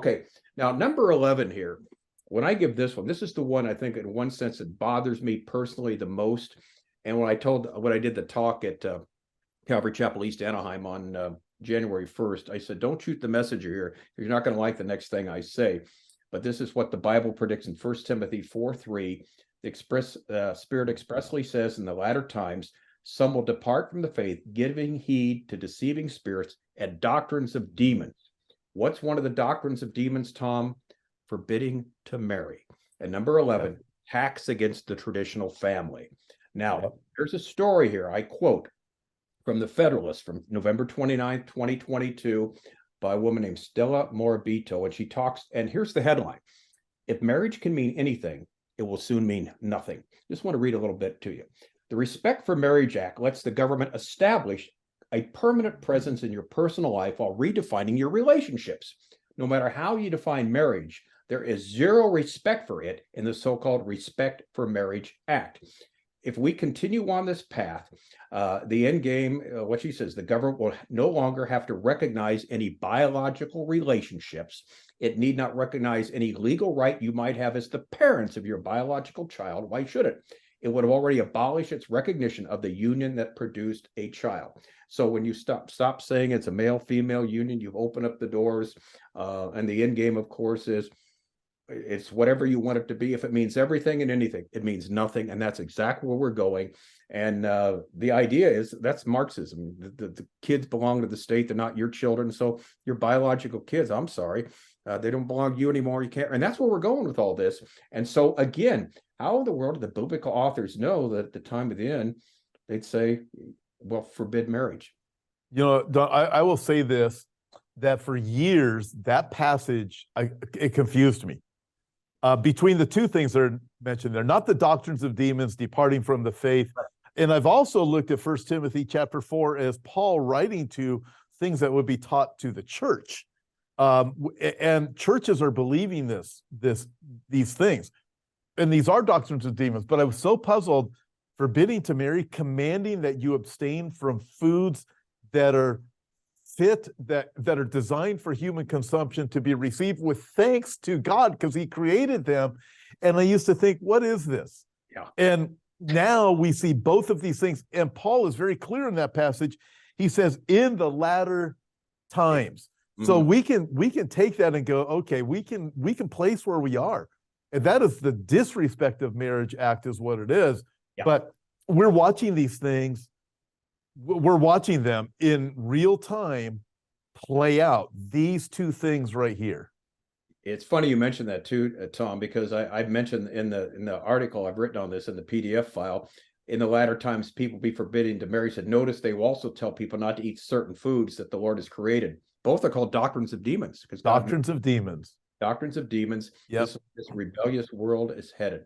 Okay, now number 11 here, when I give this one, this is the one I think in one sense it bothers me personally the most. And when I did the talk at Calvary Chapel East Anaheim on January 1st, I said, don't shoot the messenger here. You're not going to like the next thing I say. But this is what the Bible predicts in 1 Timothy 4:3. The Spirit expressly says in the latter times, some will depart from the faith, giving heed to deceiving spirits and doctrines of demons. What's one of the doctrines of demons, Tom? Forbidding to marry. And number 11, attacks against the traditional family. Now, there's a story here. I quote from the Federalist from November 29th, 2022, by a woman named Stella Morabito. And she talks, and here's the headline. If marriage can mean anything, it will soon mean nothing. Just want to read a little bit to you. The Respect for Marriage Act lets the government establish a permanent presence in your personal life while redefining your relationships. No matter how you define marriage, there is zero respect for it in the so-called Respect for Marriage Act. If we continue on this path, the end game, what she says, the government will no longer have to recognize any biological relationships. It need not recognize any legal right you might have as the parents of your biological child. Why should it? It would have already abolished its recognition of the union that produced a child. So when you stop saying it's a male-female union, you've opened up the doors. And the end game, of course, is it's whatever you want it to be. If it means everything and anything, it means nothing. And that's exactly where we're going. And the idea is that's Marxism. The kids belong to the state. They're not your children. So your biological kids, I'm sorry, they don't belong to you anymore. You can't. And that's where we're going with all this. And so, again, how in the world do the biblical authors know that at the time of the end, they'd say, well, forbid marriage? You know, I will say this, that for years, that passage, it confused me. Between the two things that are mentioned there, not the doctrines of demons, departing from the faith. And I've also looked at 1 Timothy chapter 4 as Paul writing to things that would be taught to the church. And churches are believing these things. And these are doctrines of demons. But I was so puzzled, forbidding to marry, commanding that you abstain from foods that are fit, that are designed for human consumption, to be received with thanks to God because he created them. And I used to think, what is this? Yeah. And now we see both of these things. And Paul is very clear in that passage. He says, in the latter times. Mm-hmm. So we can take that and go, okay, we can place where we are. And that is the Disrespect of Marriage Act is what it is. Yeah. But we're watching these things. We're watching them in real time play out, these two things right here. It's funny you mentioned that too, Tom, because I mentioned in the article I've written on this in the PDF file, in the latter times, people be forbidden to marry. Said, notice they will also tell people not to eat certain foods that the Lord has created. Both are called doctrines of demons. Doctrines of demons. Doctrines of demons. Yep. This rebellious world is headed.